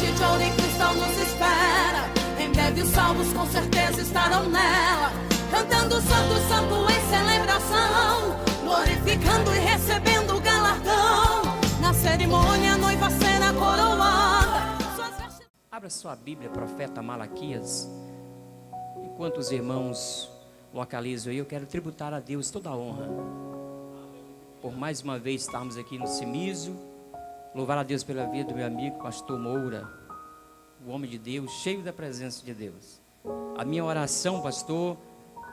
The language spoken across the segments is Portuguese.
cidade de ouro em cristal nos espera. Em breve os salvos com certeza estarão nela, cantando santo, santo em celebração, glorificando e recebendo o galardão. Na cerimônia a noiva será coroada. Abra sua Bíblia, profeta Malaquias. Enquanto os irmãos localizam aí, eu quero tributar a Deus toda a honra por mais uma vez estarmos aqui no Cimiso. Louvar a Deus pela vida do meu amigo pastor Moura, o homem de Deus, cheio da presença de Deus. A minha oração, pastor,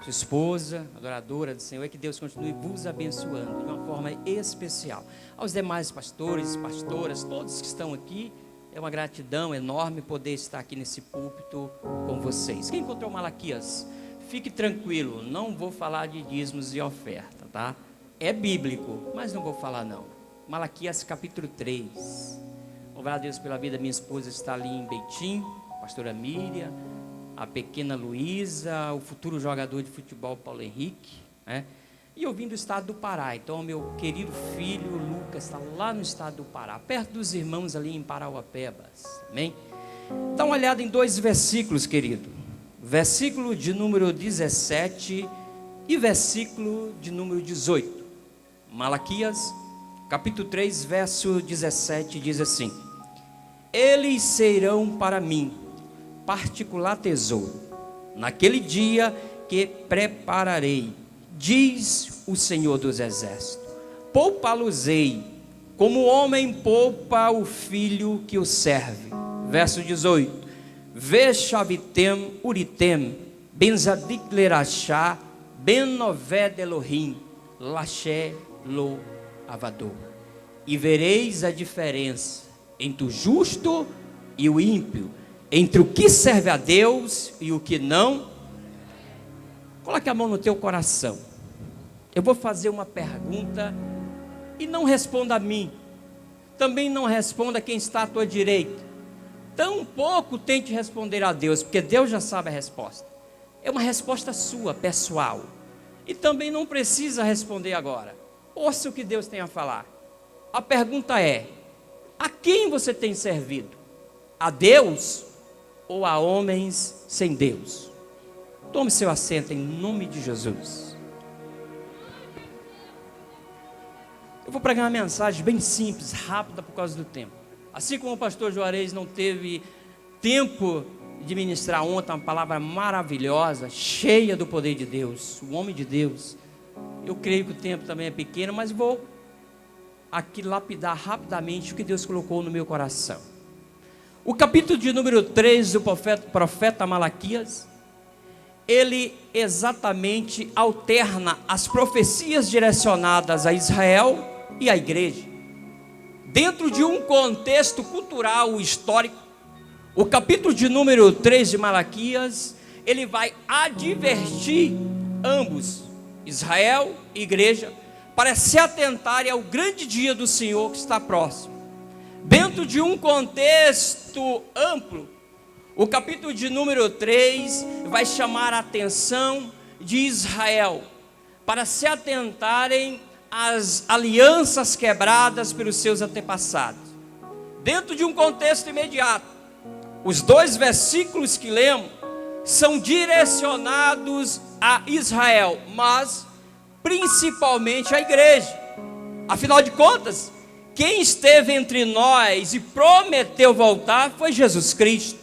sua esposa, adoradora do Senhor, é que Deus continue vos abençoando de uma forma especial. Aos demais pastores, pastoras, todos que estão aqui, é uma gratidão enorme poder estar aqui nesse púlpito com vocês. Quem encontrou Malaquias, fique tranquilo, não vou falar de dízimos e oferta, tá? É bíblico, mas não vou falar não. Malaquias capítulo 3. Louvar a Deus pela vida, minha esposa está ali em Betim, pastora Miriam, a pequena Luísa, o futuro jogador de futebol Paulo Henrique, né? E eu vim do estado do Pará, então meu querido filho Lucas está lá no estado do Pará, perto dos irmãos ali em Parauapebas, amém? Dá uma olhada em 2 versículos, querido. Versículo de número 17 e versículo de número 18. Malaquias, capítulo 3, verso 17, diz assim: eles serão para mim particular tesouro, naquele dia que prepararei, diz o Senhor dos Exércitos. Poupa-los-ei, como o homem poupa o filho que o serve. Verso 18: Veshavitem uritem, benzadik lerachá, ben noved Elohim, lachê lo avador. E vereis a diferença entre o justo e o ímpio, entre o que serve a Deus e o que não. Coloque a mão no teu coração. Eu vou fazer uma pergunta e não responda a mim, também não responda a quem está à tua direita, tampouco tente responder a Deus, porque Deus já sabe a resposta. É uma resposta sua, pessoal, e também não precisa responder agora. Ouça o que Deus tem a falar. A pergunta é: a quem você tem servido? A Deus ou a homens sem Deus? Tome seu assento em nome de Jesus. Eu vou pregar uma mensagem bem simples, rápida por causa do tempo. Assim como o pastor Juarez não teve tempo de ministrar ontem uma palavra maravilhosa, cheia do poder de Deus, o homem de Deus, eu creio que o tempo também é pequeno, mas vou aqui lapidar rapidamente o que Deus colocou no meu coração. O capítulo de número 3 do profeta Malaquias, ele exatamente alterna as profecias direcionadas a Israel e à igreja. Dentro de um contexto cultural histórico, o capítulo de número 3 de Malaquias, ele vai advertir ambos, Israel e igreja, para se atentarem ao grande dia do Senhor que está próximo. Dentro de um contexto amplo, o capítulo de número 3 vai chamar a atenção de Israel, para se atentarem às alianças quebradas pelos seus antepassados. Dentro de um contexto imediato, os 2 versículos que lemos são direcionados a Israel, mas principalmente à igreja. Afinal de contas, quem esteve entre nós e prometeu voltar foi Jesus Cristo.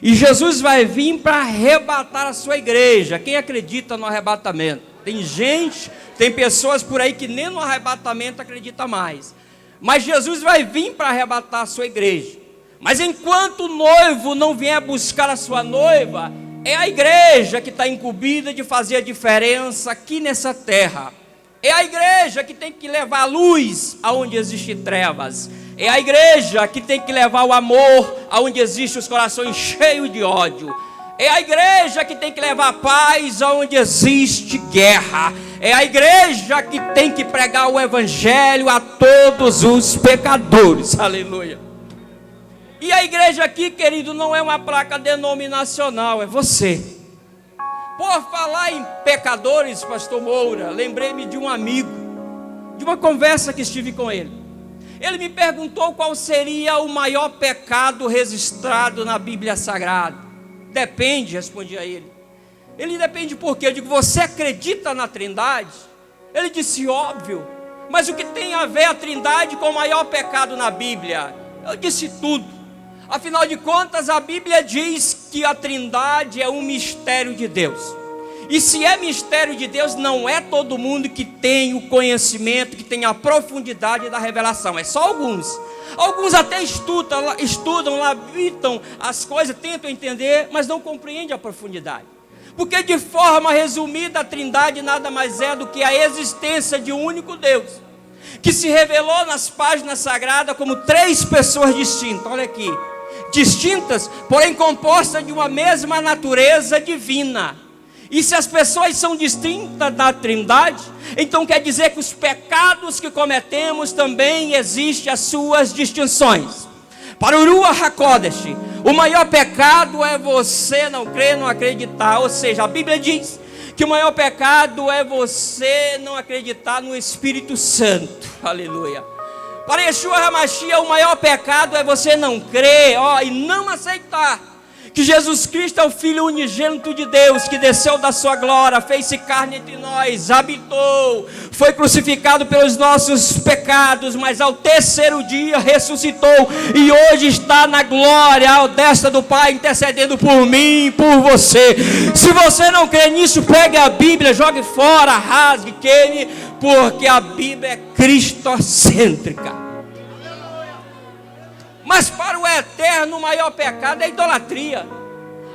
E Jesus vai vir para arrebatar a sua igreja. Quem acredita no arrebatamento? Tem gente, tem pessoas por aí que nem no arrebatamento acredita mais. Mas Jesus vai vir para arrebatar a sua igreja. Mas enquanto o noivo não vier buscar a sua noiva, é a igreja que está incumbida de fazer a diferença aqui nessa terra. É a igreja que tem que levar a luz aonde existem trevas. É a igreja que tem que levar o amor aonde existem os corações cheios de ódio. É a igreja que tem que levar a paz aonde existe guerra. É a igreja que tem que pregar o evangelho a todos os pecadores. Aleluia. E a igreja aqui, querido, não é uma placa denominacional, é você. Por falar em pecadores, pastor Moura, lembrei-me de um amigo, de uma conversa que estive com ele. Ele me perguntou qual seria o maior pecado registrado na Bíblia Sagrada. Depende, respondi a ele. Ele depende por quê? Eu digo, você acredita na Trindade? Ele disse, óbvio. Mas o que tem a ver a Trindade com o maior pecado na Bíblia? Eu disse tudo. Afinal de contas, a Bíblia diz que a Trindade é um mistério de Deus. E se é mistério de Deus, não é todo mundo que tem o conhecimento, que tem a profundidade da revelação. É só alguns. Alguns até estudam, habitam as coisas, tentam entender, mas não compreendem a profundidade. Porque de forma resumida, a Trindade nada mais é do que a existência de um único Deus, que se revelou nas páginas sagradas como 3 pessoas distintas. Olha aqui, distintas, porém compostas de uma mesma natureza divina. E se as pessoas são distintas da Trindade, então quer dizer que os pecados que cometemos também existem as suas distinções. Para o Ruach HaKodesh, o maior pecado é você não crer, não acreditar. Ou seja, a Bíblia diz que o maior pecado é você não acreditar no Espírito Santo. Aleluia. Para Yeshua HaMashiach, o maior pecado é você não crer, e não aceitar que Jesus Cristo é o Filho unigênito de Deus, que desceu da sua glória, fez-se carne entre nós, habitou, foi crucificado pelos nossos pecados, mas ao 3º dia ressuscitou, e hoje está na glória, à destra do Pai, intercedendo por mim e por você. Se você não crê nisso, pegue a Bíblia, jogue fora, rasgue, queime, porque a Bíblia é cristocêntrica. Mas para o eterno, o maior pecado é a idolatria.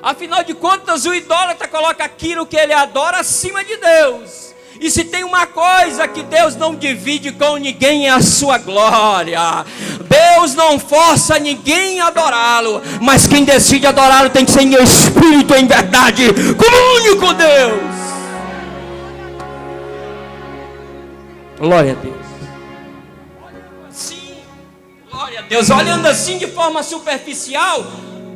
Afinal de contas, o idólatra coloca aquilo que ele adora acima de Deus. E se tem uma coisa que Deus não divide com ninguém, é a sua glória. Deus não força ninguém a adorá-lo, mas quem decide adorá-lo tem que ser em espírito, em verdade, como o único Deus. Glória a Deus. Glória a Deus. Olhando assim de forma superficial,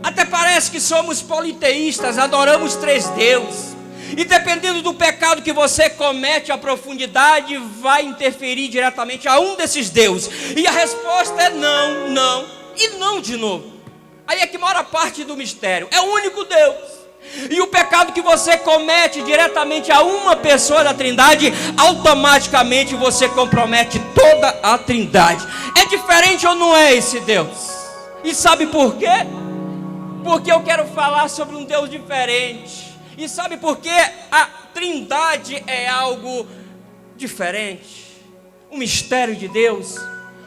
até parece que somos politeístas, adoramos 3 deuses. E dependendo do pecado que você comete, a profundidade vai interferir diretamente a um desses deuses. E a resposta é não, não e não de novo. Aí é que mora a parte do mistério. É o único Deus. E o pecado que você comete diretamente a uma pessoa da Trindade, automaticamente você compromete toda a Trindade. É diferente ou não é esse Deus? E sabe por quê? Porque eu quero falar sobre um Deus diferente. E sabe por quê? A Trindade é algo diferente, um mistério de Deus.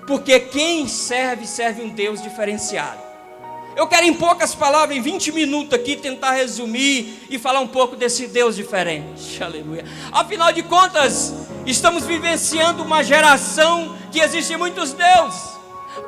Porque quem serve um Deus diferenciado. Eu quero em poucas palavras, em 20 minutos aqui, tentar resumir e falar um pouco desse Deus diferente. Aleluia. Afinal de contas, estamos vivenciando uma geração que existem muitos deuses.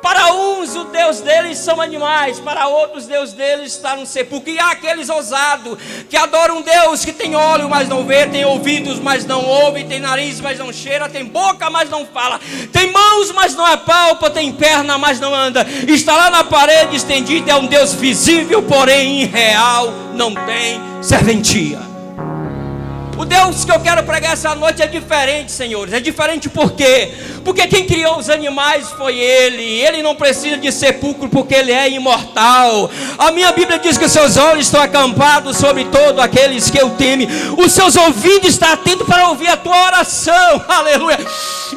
Para uns o Deus deles são animais, para outros Deus deles está no sepulcro. E há aqueles ousados que adoram um Deus que tem olho, mas não vê, tem ouvidos, mas não ouve, tem nariz, mas não cheira, tem boca, mas não fala, tem mãos, mas não apalpa, tem perna, mas não anda, está lá na parede estendido, é um Deus visível, porém irreal, não tem serventia. O Deus que eu quero pregar essa noite é diferente, senhores. É diferente por quê? Porque quem criou os animais foi Ele. Ele não precisa de sepulcro porque Ele é imortal. A minha Bíblia diz que os seus olhos estão acampados sobre todos aqueles que o temem. Os seus ouvidos estão atentos para ouvir a tua oração. Aleluia.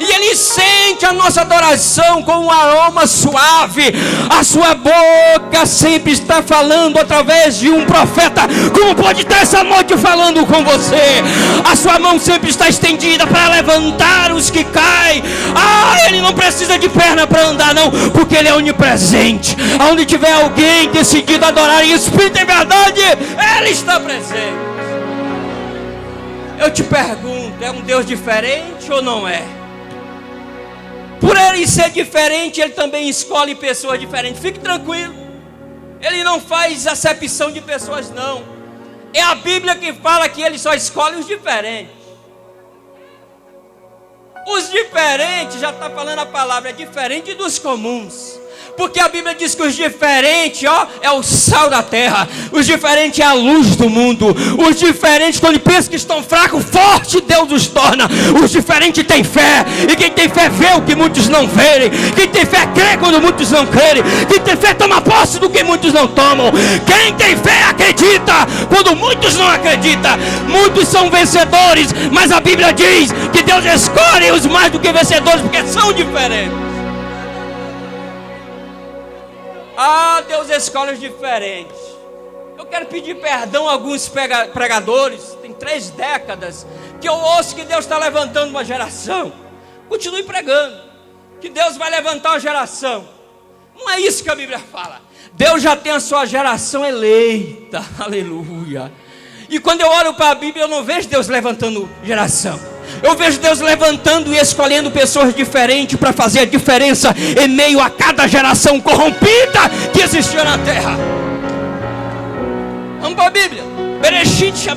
E Ele sente a nossa adoração com um aroma suave. A sua boca sempre está falando através de um profeta, como pode estar essa noite falando com você. A sua mão sempre está estendida para levantar os que caem. Ele não precisa de perna para andar não, porque Ele é onipresente. Aonde tiver alguém decidido a adorar em espírito e em verdade, Ele está presente. Eu te pergunto, é um Deus diferente ou não é? Por Ele ser diferente, Ele também escolhe pessoas diferentes. Fique tranquilo, Ele não faz acepção de pessoas não. É a Bíblia que fala que Ele só escolhe os diferentes. Os diferentes, já está falando a palavra, é diferente dos comuns. Porque a Bíblia diz que os diferentes, é o sal da terra. Os diferentes é a luz do mundo. Os diferentes, quando pensam que estão fracos, forte Deus os torna. Os diferentes têm fé. E quem tem fé vê o que muitos não verem. Quem tem fé crê quando muitos não crerem. Quem tem fé toma posse do que muitos não tomam. Quem tem fé acredita quando muitos não acreditam. Muitos são vencedores, mas a Bíblia diz que Deus escolhe os mais do que vencedores, porque são diferentes. Deus escolhe os diferentes. Eu quero pedir perdão a alguns pregadores. Tem 3 décadas que eu ouço que Deus está levantando uma geração. Continue pregando, que Deus vai levantar uma geração. Não é isso que a Bíblia fala. Deus já tem a sua geração eleita. Aleluia. E quando eu olho para a Bíblia, eu não vejo Deus levantando geração. Eu vejo Deus levantando e escolhendo pessoas diferentes para fazer a diferença em meio a cada geração corrompida que existiu na terra. Vamos para a Bíblia. Bereshit,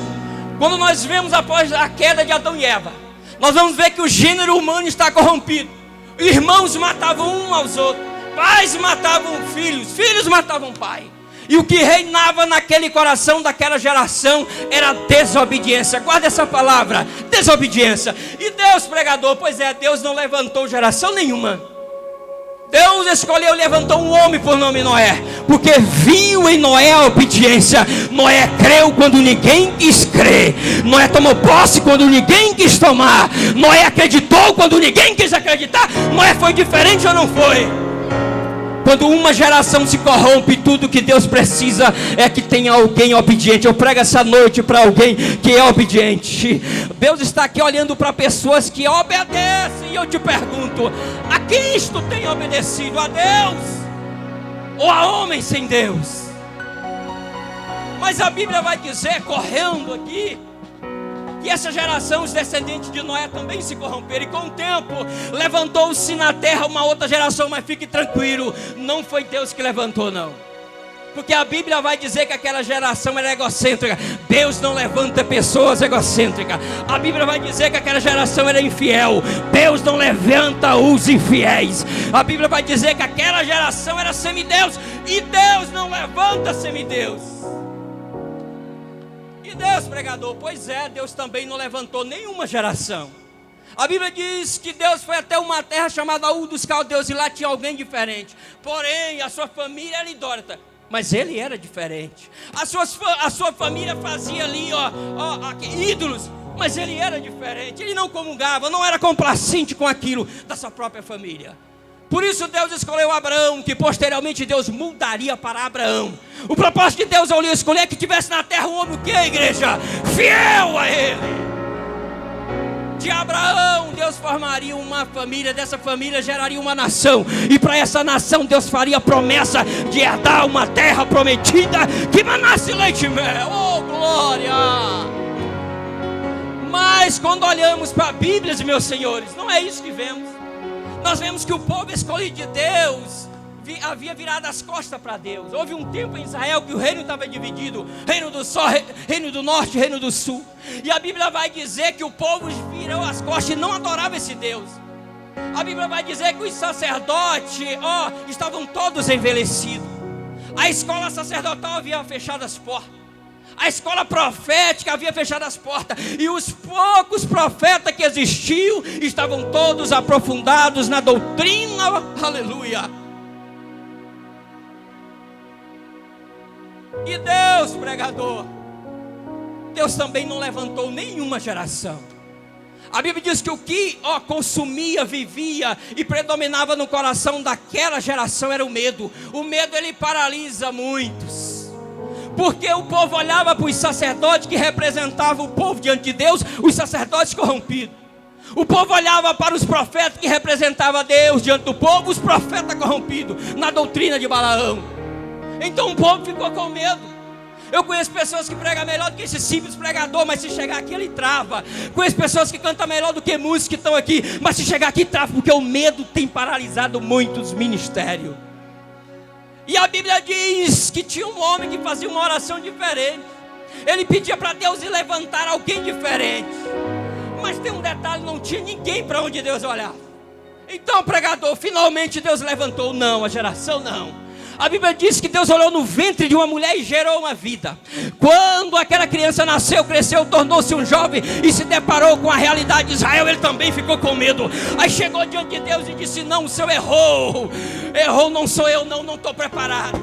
quando nós vemos após a queda de Adão e Eva, nós vamos ver que o gênero humano está corrompido. Irmãos matavam um aos outros, pais matavam filhos, filhos matavam pai. E o que reinava naquele coração daquela geração era desobediência. Guarda essa palavra, desobediência. E Deus, pregador, pois é, Deus não levantou geração nenhuma. Deus escolheu e levantou um homem por nome Noé, porque viu em Noé a obediência. Noé creu quando ninguém quis crer. Noé tomou posse quando ninguém quis tomar. Noé acreditou quando ninguém quis acreditar. Noé foi diferente ou não foi? Quando uma geração se corrompe, tudo que Deus precisa é que tenha alguém obediente. Eu prego essa noite para alguém que é obediente. Deus está aqui olhando para pessoas que obedecem. E eu te pergunto, a quem isto tem obedecido? A Deus? Ou a homens sem Deus? Mas a Bíblia vai dizer, correndo aqui, que essa geração, os descendentes de Noé também se corromperam. E com o tempo levantou-se na terra uma outra geração. Mas fique tranquilo, não foi Deus que levantou, não. Porque a Bíblia vai dizer que aquela geração era egocêntrica. Deus não levanta pessoas egocêntricas. A Bíblia vai dizer que aquela geração era infiel. Deus não levanta os infiéis. A Bíblia vai dizer que aquela geração era semideus. E Deus não levanta semideus. E Deus, pregador, pois é, Deus também não levantou nenhuma geração. A Bíblia diz que Deus foi até uma terra chamada Ur dos Caldeus, e lá tinha alguém diferente. Porém, a sua família era idólatra, mas ele era diferente. A sua família fazia ali, ídolos, mas ele era diferente. Ele não comungava, não era complacente com aquilo da sua própria família. Por isso Deus escolheu Abraão, que posteriormente Deus mudaria para Abraão. O propósito de Deus ao lhe escolher é que tivesse na terra um homem, o que, igreja? Fiel a ele. De Abraão Deus formaria uma família, dessa família geraria uma nação. E para essa nação Deus faria a promessa de herdar uma terra prometida que manasse leite e mel. Oh, glória! Mas quando olhamos para a Bíblia, meus senhores, não é isso que vemos. Nós vemos que o povo escolhido de Deus havia virado as costas para Deus. Houve um tempo em Israel que o reino estava dividido: reino do sol, reino do norte, reino do sul. E a Bíblia vai dizer que o povo virou as costas e não adorava esse Deus. A Bíblia vai dizer que os sacerdotes estavam todos envelhecidos. A escola sacerdotal havia fechado as portas. A escola profética havia fechado as portas. E os poucos profetas que existiam estavam todos aprofundados na doutrina. Aleluia. E Deus, pregador, Deus também não levantou nenhuma geração. A Bíblia diz que o que consumia, vivia e predominava no coração daquela geração era o medo. O medo, ele paralisa muitos. Porque o povo olhava para os sacerdotes que representavam o povo diante de Deus, os sacerdotes corrompidos. O povo olhava para os profetas que representavam Deus diante do povo, os profetas corrompidos, na doutrina de Balaão. Então o povo ficou com medo. Eu conheço pessoas que pregam melhor do que esse simples pregador, mas se chegar aqui ele trava. Conheço pessoas que cantam melhor do que músicos que estão aqui, mas se chegar aqui trava, porque o medo tem paralisado muitos ministérios. E a Bíblia diz que tinha um homem que fazia uma oração diferente. Ele pedia para Deus levantar alguém diferente. Mas tem um detalhe, não tinha ninguém para onde Deus olhava. Então, pregador, finalmente Deus levantou. Não, a geração não. A Bíblia diz que Deus olhou no ventre de uma mulher e gerou uma vida. Quando aquela criança nasceu, cresceu, tornou-se um jovem e se deparou com a realidade de Israel, ele também ficou com medo. Aí chegou diante de Deus e disse: não, o Senhor errou. Errou, não sou eu, não estou preparado.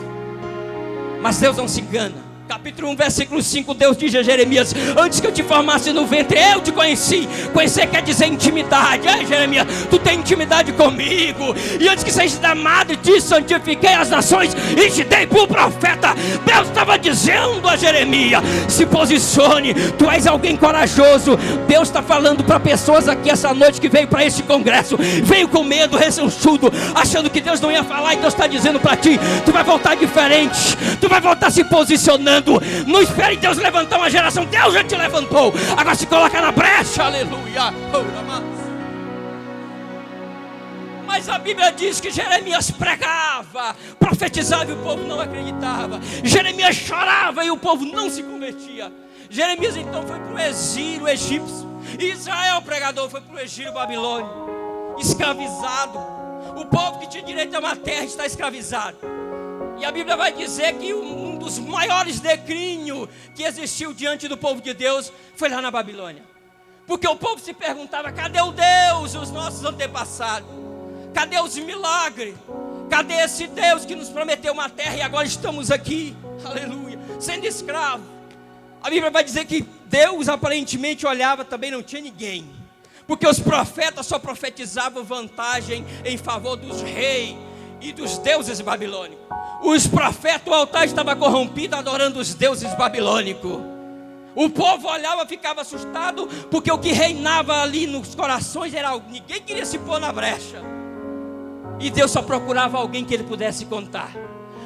Mas Deus não se engana. Capítulo 1, versículo 5, Deus diz a Jeremias: antes que eu te formasse no ventre, eu te conheci. Conhecer quer dizer intimidade. Jeremias, tu tem intimidade comigo. E antes que sejas amado, te santifiquei as nações e te dei por profeta. Deus estava dizendo a Jeremias: se posicione, tu és alguém corajoso. Deus está falando para pessoas aqui essa noite que veio para esse congresso, veio com medo, ressurgido, achando que Deus não ia falar. E Deus está dizendo para ti: tu vai voltar diferente, tu vai voltar se posicionando. Não espere Deus levantar uma geração. Deus já te levantou. Agora se coloca na brecha. Aleluia. Mas a Bíblia diz que Jeremias pregava, profetizava e o povo não acreditava. Jeremias chorava e o povo não se convertia. Jeremias então foi para o exílio egípcio. Israel, pregador, foi para o exílio babilônico, escravizado. O povo que tinha direito a uma terra está escravizado. E a Bíblia vai dizer que um dos maiores declínios que existiu diante do povo de Deus foi lá na Babilônia. Porque o povo se perguntava: cadê o Deus dos nossos antepassados? Cadê os milagres? Cadê esse Deus que nos prometeu uma terra e agora estamos aqui, aleluia, sendo escravo? A Bíblia vai dizer que Deus aparentemente olhava, também não tinha ninguém. Porque os profetas só profetizavam vantagem em favor dos reis e dos deuses babilônicos. Os profetas, o altar estava corrompido, adorando os deuses babilônicos. O povo olhava, ficava assustado, porque o que reinava ali nos corações era algo. Ninguém queria se pôr na brecha. E Deus só procurava alguém que ele pudesse contar.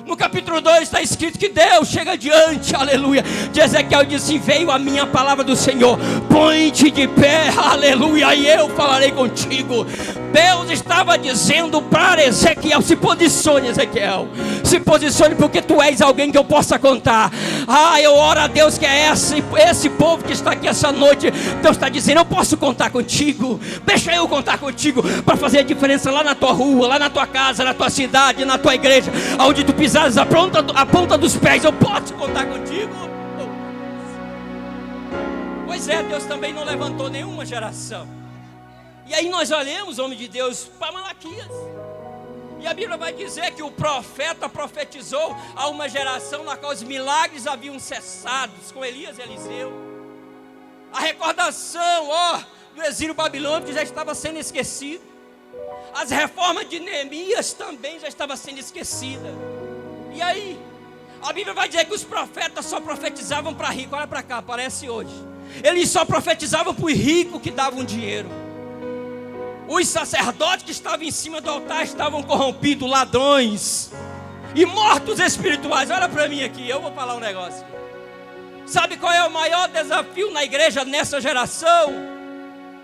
No capítulo 2 está escrito que Deus chega diante, aleluia, de Ezequiel e disse: veio a minha palavra do Senhor, põe-te de pé, aleluia, e eu falarei contigo. Deus estava dizendo para Ezequiel: se posicione, Ezequiel, se posicione, porque tu és alguém que eu possa contar. Eu oro a Deus que é esse povo que está aqui essa noite. Deus está dizendo: eu posso contar contigo, deixa eu contar contigo, para fazer a diferença lá na tua rua, lá na tua casa, na tua cidade, na tua igreja, aonde tu pisares a ponta dos pés, eu posso contar contigo. Pois é, Deus também não levantou nenhuma geração. E aí nós olhamos, homem de Deus, para Malaquias. E a Bíblia vai dizer que o profeta profetizou a uma geração na qual os milagres haviam cessado, com Elias e Eliseu. A recordação, do exílio babilônico já estava sendo esquecida. As reformas de Neemias também já estavam sendo esquecidas. E aí, a Bíblia vai dizer que os profetas só profetizavam para rico. Olha para cá, aparece hoje. Eles só profetizavam para os ricos que davam dinheiro. Os sacerdotes que estavam em cima do altar estavam corrompidos, ladrões e mortos espirituais. Olha para mim aqui, eu vou falar um negócio. Sabe qual é o maior desafio na igreja nessa geração?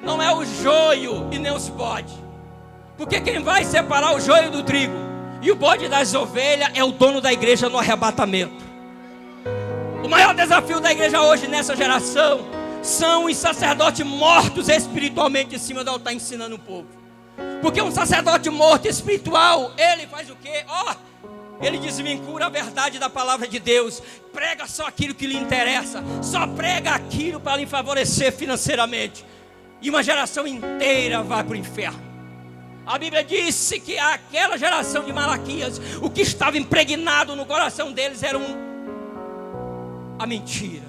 Não é o joio e nem os bodes. Porque quem vai separar o joio do trigo e o bode das ovelhas é o dono da igreja no arrebatamento. O maior desafio da igreja hoje nessa geração são os sacerdotes mortos espiritualmente em cima do altar ensinando o povo. Porque um sacerdote morto espiritual, ele faz o quê? Ele desvincula a verdade da palavra de Deus. Prega só aquilo que lhe interessa. Só prega aquilo para lhe favorecer financeiramente. E uma geração inteira vai para o inferno. A Bíblia disse que aquela geração de Malaquias, o que estava impregnado no coração deles era a mentira.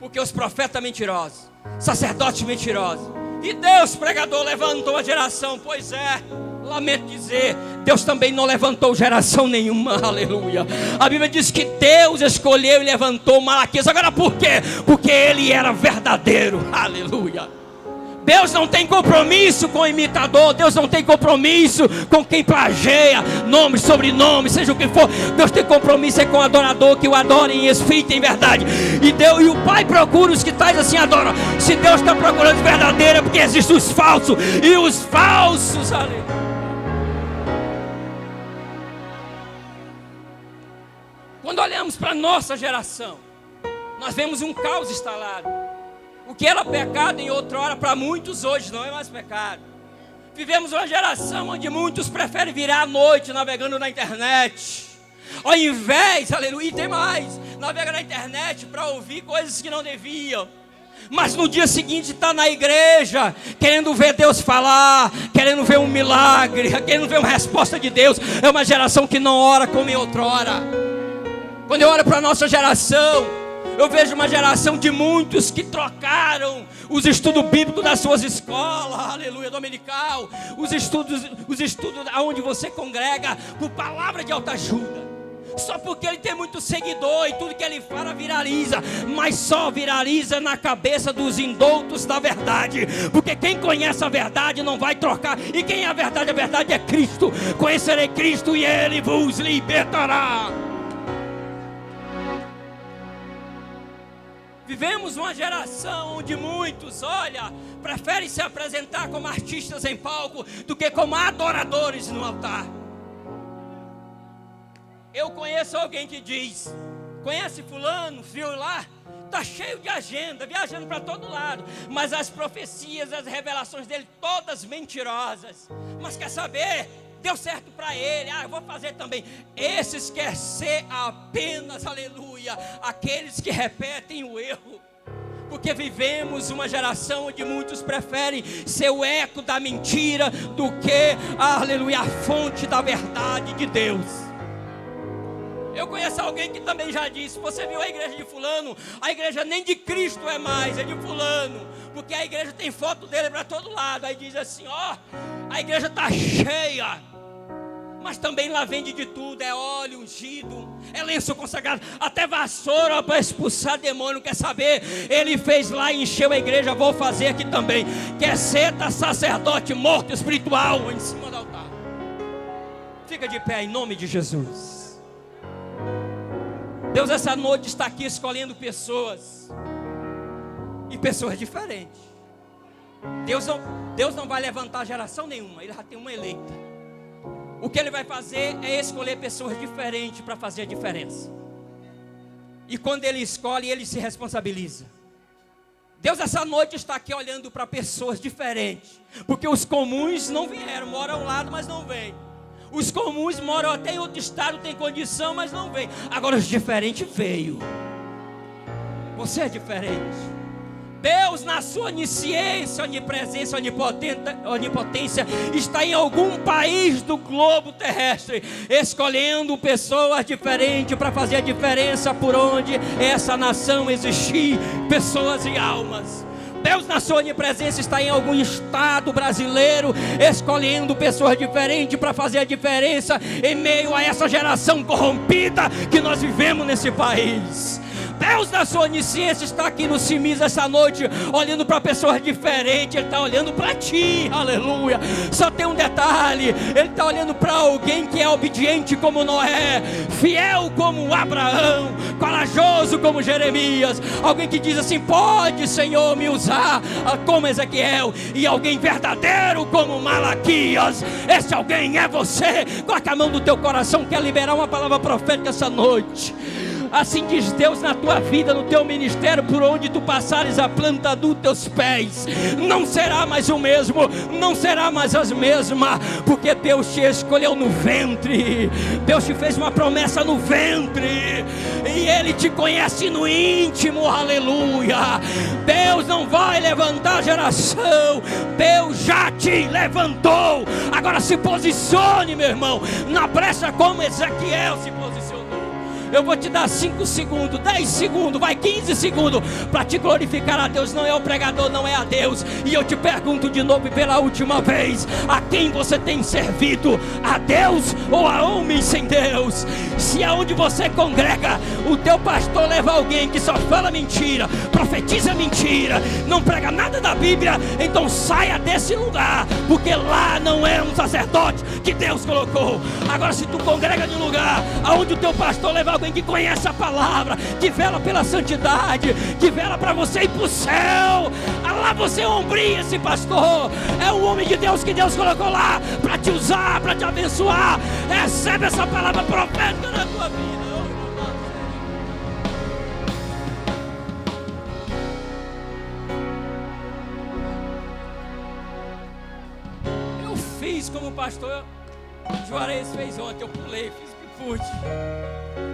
Porque os profetas mentirosos, sacerdotes mentirosos, e Deus, pregador, levantou a geração. Pois é, lamento dizer, Deus também não levantou geração nenhuma, aleluia. A Bíblia diz que Deus escolheu e levantou Malaquias. Agora por quê? Porque ele era verdadeiro, aleluia. Deus não tem compromisso com o imitador. Deus não tem compromisso com quem plageia nome, sobrenome, seja o que for. Deus tem compromisso com o adorador, que o adora em espírito e em verdade. E o Pai procura os que tais assim adoram. Se Deus está procurando verdadeiro, é porque existem os falsos. E os falsos, aleluia. Quando olhamos para a nossa geração, nós vemos um caos instalado. O que era pecado em outra hora, para muitos hoje não é mais pecado. Vivemos uma geração onde muitos preferem virar à noite navegando na internet, ao invés, aleluia, e tem mais, navega na internet para ouvir coisas que não deviam, mas no dia seguinte está na igreja, querendo ver Deus falar, querendo ver um milagre, querendo ver uma resposta de Deus. É uma geração que não ora como em outrora. Quando eu olho para a nossa geração, eu vejo uma geração de muitos que trocaram os estudos bíblicos das suas escolas, aleluia, dominical, os estudos aonde você congrega, por palavra de autoajuda. Só porque ele tem muito seguidor e tudo que ele fala viraliza, mas só viraliza na cabeça dos indoutos da verdade, porque quem conhece a verdade não vai trocar, e quem é a verdade é Cristo. Conhecerei Cristo e Ele vos libertará. Vivemos uma geração onde muitos, olha, preferem se apresentar como artistas em palco do que como adoradores no altar. Eu conheço alguém que diz: conhece fulano, viu lá? Está cheio de agenda, viajando para todo lado, mas as profecias, as revelações dele, todas mentirosas. Mas quer saber? Deu certo para ele, eu vou fazer também. Esses querem ser apenas, aleluia, aqueles que repetem o erro. Porque vivemos uma geração onde muitos preferem ser o eco da mentira do que, aleluia, a fonte da verdade de Deus. Eu conheço alguém que também já disse: você viu a igreja de fulano? A igreja nem de Cristo é mais, é de fulano. Porque a igreja tem foto dele para todo lado. Aí diz assim: a igreja está cheia, mas também lá vende de tudo. É óleo ungido, é lenço consagrado, até vassoura para expulsar demônio. Quer saber? Ele fez lá e encheu a igreja, vou fazer aqui também. Quer ser sacerdote morto espiritual em cima do altar. Fica de pé em nome de Jesus. Deus essa noite está aqui escolhendo pessoas, e pessoas diferentes. Deus não vai levantar geração nenhuma, Ele já tem uma eleita. O que Ele vai fazer é escolher pessoas diferentes para fazer a diferença. E quando Ele escolhe, Ele se responsabiliza. Deus essa noite está aqui olhando para pessoas diferentes, porque os comuns não vieram, moram ao lado, mas não vêm. Os comuns moram até em outro estado, tem condição, mas não vêm. Agora os diferentes veio. Você é diferente. Deus, na sua onisciência, onipresença, onipotência, está em algum país do globo terrestre, escolhendo pessoas diferentes para fazer a diferença por onde essa nação existir, pessoas e almas. Deus, na sua onipresença, está em algum estado brasileiro, escolhendo pessoas diferentes para fazer a diferença em meio a essa geração corrompida que nós vivemos nesse país. Deus, na sua onisciência, está aqui no CIMIS essa noite, olhando para pessoas diferentes. Ele está olhando para ti, aleluia. Só tem um detalhe: Ele está olhando para alguém que é obediente como Noé, fiel como Abraão, corajoso como Jeremias. Alguém que diz assim: pode, Senhor, me usar como Ezequiel. E alguém verdadeiro como Malaquias. Esse alguém é você. Coloca a mão no teu coração, quer liberar uma palavra profética essa noite. Assim diz Deus na tua vida, no teu ministério, por onde tu passares a planta dos teus pés, não será mais o mesmo, não será mais as mesmas, porque Deus te escolheu no ventre, Deus te fez uma promessa no ventre, e Ele te conhece no íntimo, aleluia. Deus não vai levantar geração, Deus já te levantou. Agora se posicione, meu irmão, na brecha como Ezequiel se posicionou. Eu vou te dar 5 segundos, 10 segundos, vai 15 segundos para te glorificar a Deus. Não é o pregador, não é a Deus. E eu te pergunto de novo e pela última vez: a quem você tem servido? A Deus ou a homens sem Deus? Se aonde você congrega, o teu pastor leva alguém que só fala mentira, profetiza mentira, não prega nada da Bíblia, então saia desse lugar, porque lá não é um sacerdote que Deus colocou. Agora, se tu congrega em um lugar aonde o teu pastor leva alguém que conhece a palavra, que vela pela santidade, que vela para você ir para o céu, lá você ombria esse pastor. É o homem de Deus que Deus colocou lá para te usar, para te abençoar. Recebe essa palavra profética na tua vida. Eu pastor Juarez fez ontem. Eu pulei, fiz o que pude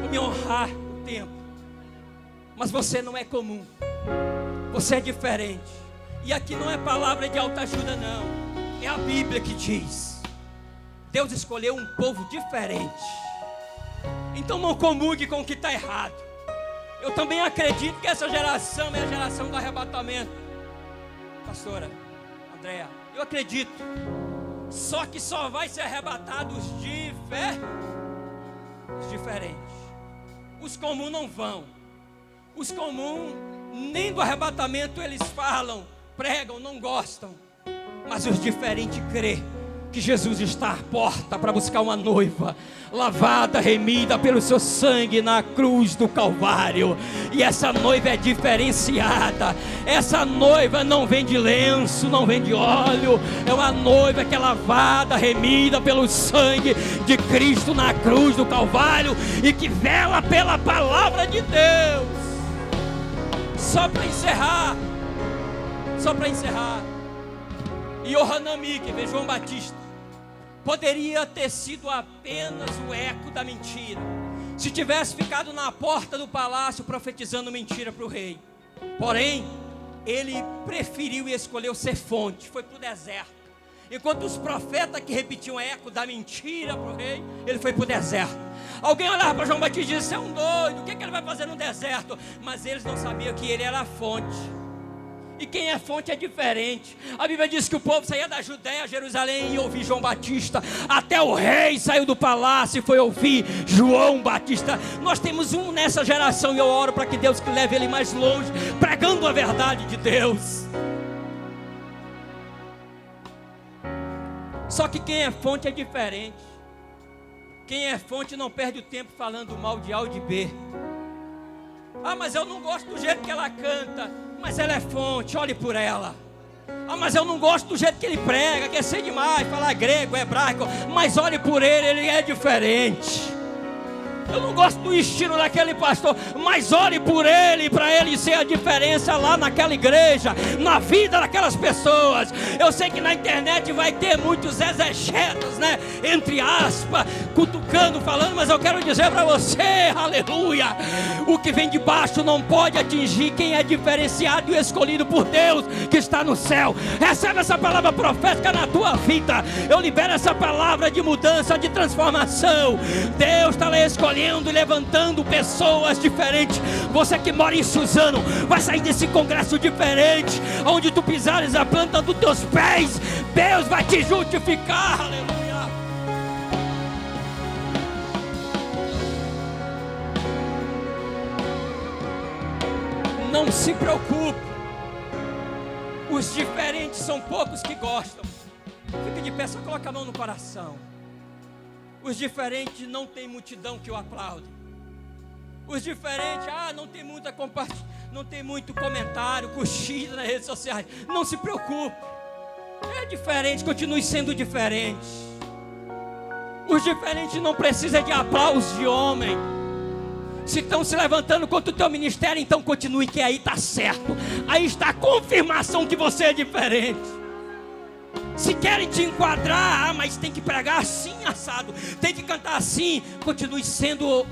para me honrar o tempo. Mas você não é comum, você é diferente. E aqui não é palavra de autoajuda, não. É a Bíblia que diz: Deus escolheu um povo diferente. Então não comungue com o que está errado. Eu também acredito que essa geração é a geração do arrebatamento. Pastora Andréa, eu acredito. Só que só vai ser arrebatado os diferentes. Os comuns não vão. Os comuns nem do arrebatamento eles falam, pregam, não gostam. Mas os diferentes crê que Jesus está à porta para buscar uma noiva lavada, remida pelo seu sangue na cruz do Calvário. E essa noiva é diferenciada. Essa noiva não vem de lenço, não vem de óleo. É uma noiva que é lavada, remida pelo sangue de Cristo na cruz do Calvário e que vela pela palavra de Deus. Só para encerrar, Yohanami, que veio João Batista, poderia ter sido apenas o eco da mentira, se tivesse ficado na porta do palácio profetizando mentira para o rei. Porém, ele preferiu e escolheu ser fonte, foi para o deserto. Enquanto os profetas que repetiam eco da mentira para o rei, ele foi para o deserto. Alguém olhava para João Batista e disse: é um doido, o que ele vai fazer no deserto? Mas eles não sabiam que ele era a fonte. E quem é fonte é diferente. A Bíblia diz que o povo saía da Judéia a Jerusalém e ouvia João Batista. Até o rei saiu do palácio e foi ouvir João Batista. Nós temos um nessa geração e eu oro para que Deus leve ele mais longe, pregando a verdade de Deus. Só que quem é fonte é diferente. Quem é fonte não perde o tempo falando mal de A ou de B. Ah, mas eu não gosto do jeito que ela canta. Mas ela é fonte, olhe por ela. Ah, mas eu não gosto do jeito que ele prega, quer ser demais, falar grego, hebraico. Mas olhe por ele é diferente. Eu não gosto do estilo daquele pastor, mas ore por ele, para ele ser a diferença lá naquela igreja, na vida daquelas pessoas. Eu sei que na internet vai ter muitos exegetas, né? Entre aspas, cutucando, falando, mas eu quero dizer para você, aleluia, o que vem de baixo não pode atingir quem é diferenciado e escolhido por Deus, que está no céu. Recebe essa palavra profética na tua vida. Eu libero essa palavra de mudança, de transformação. Deus está lá escolhendo e levantando pessoas diferentes. Você que mora em Suzano vai sair desse congresso diferente. Onde tu pisares a planta dos teus pés, Deus vai te justificar. Aleluia. Não se preocupe. Os diferentes são poucos que gostam. Fica de pé, só coloca a mão no coração. Os diferentes não tem multidão que o aplaude. Os diferentes, não tem muito comentário, cochilo nas redes sociais. Não se preocupe. É diferente, continue sendo diferente. Os diferentes não precisam de aplausos de homem. Se estão se levantando contra o teu ministério, então continue, que aí está certo. Aí está a confirmação que você é diferente. Se querem te enquadrar, mas tem que pregar assim, assado, tem que cantar assim, continue sendo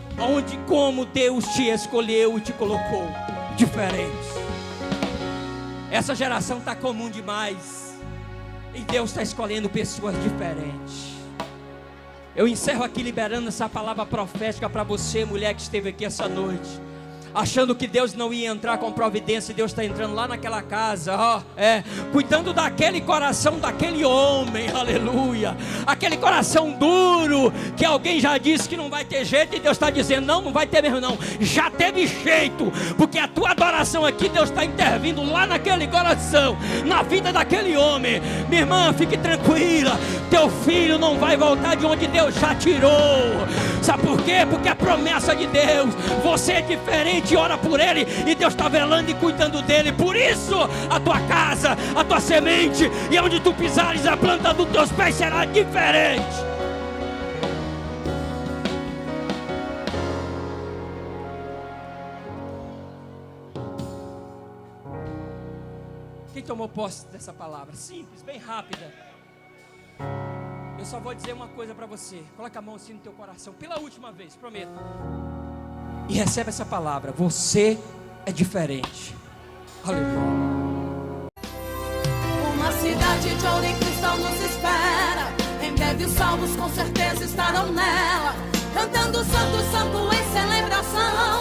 como Deus te escolheu e te colocou, diferente. Essa geração está comum demais, e Deus está escolhendo pessoas diferentes. Eu encerro aqui liberando essa palavra profética para você, mulher que esteve aqui essa noite, achando que Deus não ia entrar com providência. Deus está entrando lá naquela casa, cuidando daquele coração daquele homem, aleluia, aquele coração duro, que alguém já disse que não vai ter jeito, e Deus está dizendo, não vai ter mesmo não, já teve jeito, porque a tua adoração aqui, Deus está intervindo lá naquele coração, na vida daquele homem. Minha irmã, fique tranquila, teu filho não vai voltar de onde Deus já tirou. Sabe por quê? Porque a promessa de Deus, você é diferente, ora por ele, e Deus está velando e cuidando dele. Por isso a tua casa, a tua semente, e onde tu pisares a planta dos teus pés será diferente. Quem tomou posse dessa palavra? Simples, bem rápida. Eu só vou dizer uma coisa para você. Coloca a mão assim no teu coração, pela última vez, prometo. E recebe essa palavra: você é diferente. Aleluia. Uma cidade de ouro e cristal nos espera. Em breve os salvos com certeza estarão nela, cantando santo, santo em celebração.